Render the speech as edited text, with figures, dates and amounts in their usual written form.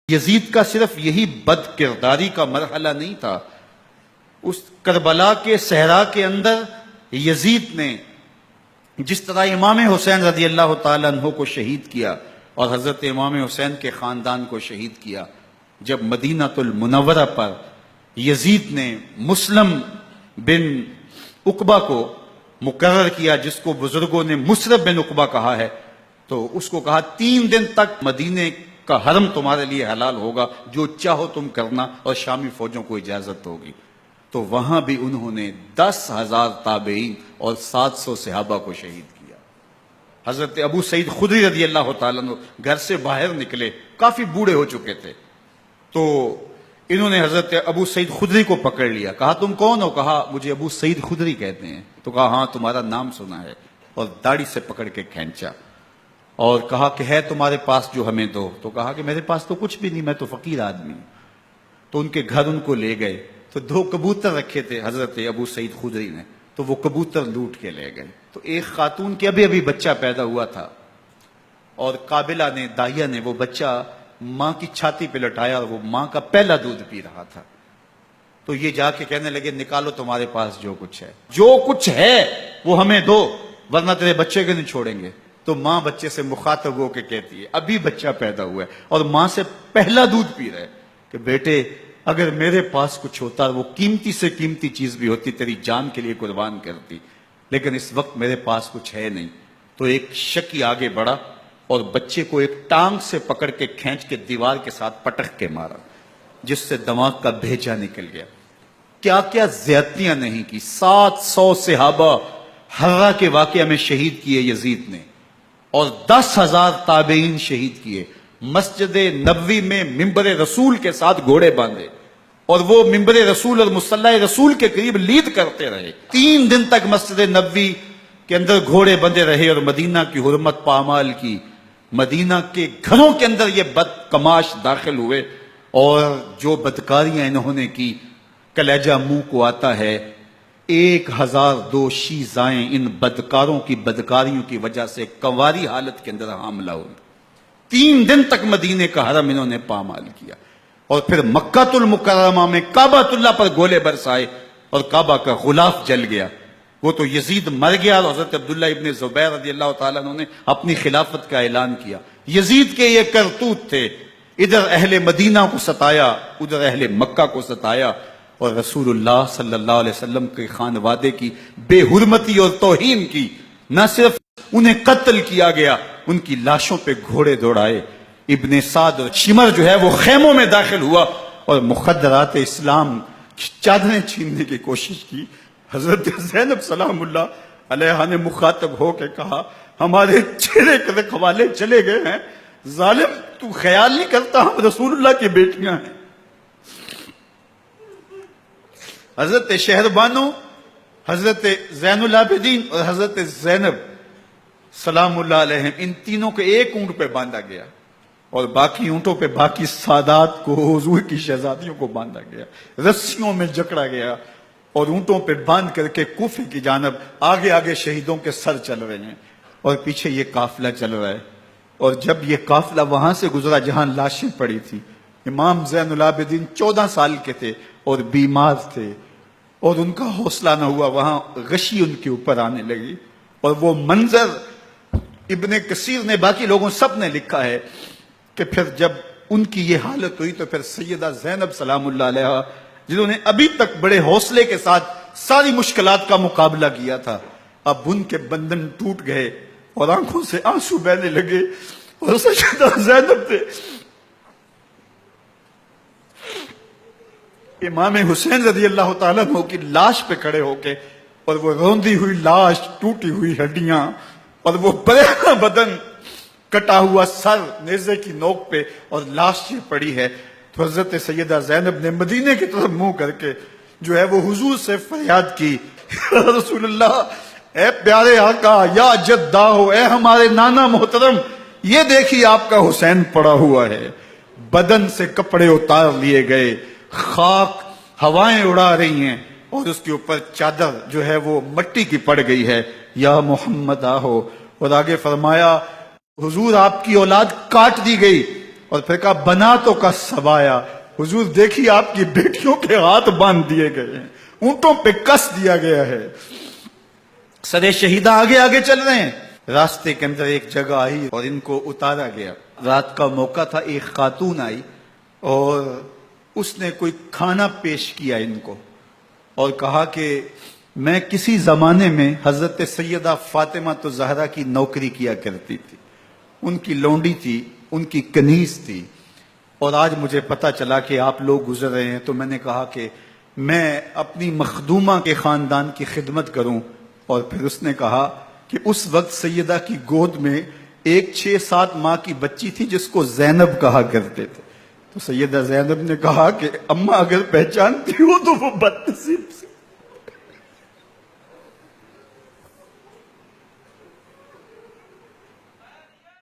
یزید کا صرف یہی بد کرداری کا مرحلہ نہیں تھا، اس کربلا کے صحرا کے اندر یزید نے جس طرح امام حسین رضی اللہ تعالیٰ عنہ کو شہید کیا اور حضرت امام حسین کے خاندان کو شہید کیا، جب مدینہ المنورہ پر یزید نے مسلم بن عقبہ کو مقرر کیا، جس کو بزرگوں نے مصرف بن عقبہ کہا ہے، تو اس کو کہا 3 دن تک مدینے کا حرم تمہارے لیے حلال ہوگا، جو چاہو تم کرنا، اور شامی فوجوں کو اجازت ہوگی۔ تو وہاں بھی انہوں نے 10,000 تابعین اور 700 صحابہ کو شہید کیا۔ حضرت ابو سعید خدری رضی اللہ تعالیٰ عنہ گھر سے باہر نکلے، کافی بوڑھے ہو چکے تھے، تو انہوں نے حضرت ابو سعید خدری کو پکڑ لیا، کہا تم کون ہو؟ کہا مجھے ابو سعید خدری کہتے ہیں۔ تو کہا ہاں تمہارا نام سنا ہے، اور داڑھی سے پکڑ کے کھینچا اور کہا کہ ہے تمہارے پاس جو ہمیں دو؟ تو کہا کہ میرے پاس تو کچھ بھی نہیں، میں تو فقیر آدمی ہوں۔ تو ان کے گھر ان کو لے گئے، تو 2 کبوتر رکھے تھے حضرت ابو سعید خدری نے، تو وہ کبوتر لوٹ کے لے گئے۔ تو ایک خاتون کے ابھی بچہ پیدا ہوا تھا، اور قابلہ نے، داہیہ نے وہ بچہ ماں کی چھاتی پہ لٹایا، اور وہ ماں کا پہلا دودھ پی رہا تھا۔ تو یہ جا کے کہنے لگے نکالو تمہارے پاس جو کچھ ہے، جو کچھ ہے وہ ہمیں دو، ورنہ تیرے بچے کو نہیں چھوڑیں گے۔ تو ماں بچے سے مخاطب ہو کے کہتی ہے، ابھی بچہ پیدا ہوا ہے اور ماں سے پہلا دودھ پی رہے، کہ بیٹے اگر میرے پاس کچھ ہوتا، وہ قیمتی سے قیمتی چیز بھی ہوتی، تیری جان کے لیے قربان کرتی، لیکن اس وقت میرے پاس کچھ ہے نہیں۔ تو ایک شکی آگے بڑھا اور بچے کو ایک ٹانگ سے پکڑ کے کھینچ کے دیوار کے ساتھ پٹک کے مارا، جس سے دماغ کا بھیجا نکل گیا۔ کیا کیا زیادتیاں نہیں کی۔ 700 صحابہ حرہ کے واقعہ میں شہید کیے یزید نے، اور 10,000 تابعین شہید کیے۔ مسجد نبوی میں ممبر رسول کے ساتھ گھوڑے باندھے، اور وہ ممبر رسول اور مصلی رسول کے قریب لید کرتے رہے۔ 3 دن تک مسجد نبوی کے اندر گھوڑے بندھے رہے، اور مدینہ کی حرمت پامال کی۔ مدینہ کے گھروں کے اندر یہ بدکماش داخل ہوئے، اور جو بدکاریاں انہوں نے کی، کلیجہ منہ کو آتا ہے۔ 1002 شیزائیں ان بدکاروں کی بدکاریوں کی وجہ سے کنواری حالت کے اندر حاملہ ہوئی۔ 3 دن تک مدینے کا حرم انہوں نے پامال کیا، اور پھر مکہ المکرمہ میں کعبہ اللہ پر گولے برسائے، اور کعبہ کا غلاف جل گیا۔ وہ تو یزید مر گیا، اور حضرت عبداللہ ابن زبیر رضی اللہ تعالیٰ عنہ نے اپنی خلافت کا اعلان کیا۔ یزید کے یہ کرتوت تھے، ادھر اہل مدینہ کو ستایا، ادھر اہل مکہ کو ستایا، اور رسول اللہ صلی اللہ علیہ وسلم کے خانوادے کی بے حرمتی اور توہین کی۔ نہ صرف انہیں قتل کیا گیا، ان کی لاشوں پہ گھوڑے دوڑائے۔ ابن سعد اور شمر جو ہے وہ خیموں میں داخل ہوا، اور مخدرات اسلام چادریں چھیننے کی کوشش کی۔ حضرت زینب سلام اللہ علیہ نے مخاطب ہو کے کہا ہمارے چہرے کے رکھوالے چلے گئے ہیں، ظالم تو خیال نہیں کرتا ہم رسول اللہ کی بیٹیاں ہیں۔ حضرت شہربانو، حضرت زین العابدین اور حضرت زینب سلام اللہ علیہم، ان تینوں کو ایک اونٹ پہ باندھا گیا، اور باقی اونٹوں پہ باقی سادات کو، حضور کی شہزادیوں کو باندھا گیا، رسیوں میں جکڑا گیا، اور اونٹوں پہ باندھ کر کے کوفے کی جانب آگے آگے شہیدوں کے سر چل رہے ہیں، اور پیچھے یہ قافلہ چل رہا ہے۔ اور جب یہ قافلہ وہاں سے گزرا جہاں لاشیں پڑی تھی، امام زین العابدین 14 سال کے تھے اور بیمار تھے، اور ان کا حوصلہ نہ ہوا، وہاں غشی ان کے اوپر آنے لگی، اور وہ منظر ابن کثیر نے، باقی لوگوں سب نے لکھا ہے کہ پھر جب ان کی یہ حالت ہوئی تو پھر سیدہ زینب سلام اللہ علیہ، جنہوں نے ابھی تک بڑے حوصلے کے ساتھ ساری مشکلات کا مقابلہ کیا تھا، اب ان کے بندھن ٹوٹ گئے اور آنکھوں سے آنسو بہنے لگے، اور سیدہ زینب نے امام حسین رضی اللہ تعالیٰ عنہ کی لاش پہ کھڑے ہو کے، اور وہ روندی ہوئی لاش، ٹوٹی ہوئی ہڈیاں، اور وہ برینا بدن، کٹا ہوا سر نیزے کی نوک پہ، اور لاش یہ پڑی ہے، تو حضرت سیدہ زینب نے مدینے کی طرف منہ کر کے جو ہے وہ حضور سے فریاد کی، رسول اللہ، اے پیارے آقا، یا جدہ ہو، اے ہمارے نانا محترم، یہ دیکھیے آپ کا حسین پڑا ہوا ہے۔ بدن سے کپڑے اتار لیے گئے، خاک ہوائیں اڑا رہی ہیں، اور اس کے اوپر چادر جو ہے وہ مٹی کی پڑ گئی ہے، یا محمد آہو۔ اور آگے فرمایا حضور آپ کی اولاد کاٹ دی گئی، اور پھر کہا بناتوں کا سبایا، حضور دیکھیے آپ کی بیٹیوں کے ہاتھ باندھ دیے گئے ہیں، اونٹوں پہ کس دیا گیا ہے، سرے شہیدہ آگے آگے چل رہے ہیں۔ راستے کے اندر ایک جگہ آئی اور ان کو اتارا گیا۔ رات کا موقع تھا، ایک خاتون آئی اور اس نے کوئی کھانا پیش کیا ان کو اور کہا کہ میں کسی زمانے میں حضرت سیدہ فاطمہ تو زہرا کی نوکری کیا کرتی تھی، ان کی لونڈی تھی، ان کی کنیز تھی، اور آج مجھے پتا چلا کہ آپ لوگ گزر رہے ہیں، تو میں نے کہا کہ میں اپنی مخدومہ کے خاندان کی خدمت کروں۔ اور پھر اس نے کہا کہ اس وقت سیدہ کی گود میں ایک 6-7 ماہ کی بچی تھی جس کو زینب کہا کرتے تھے۔ تو سیدہ زینب نے کہا کہ اماں اگر پہچانتی ہو تو وہ بدنصیب سے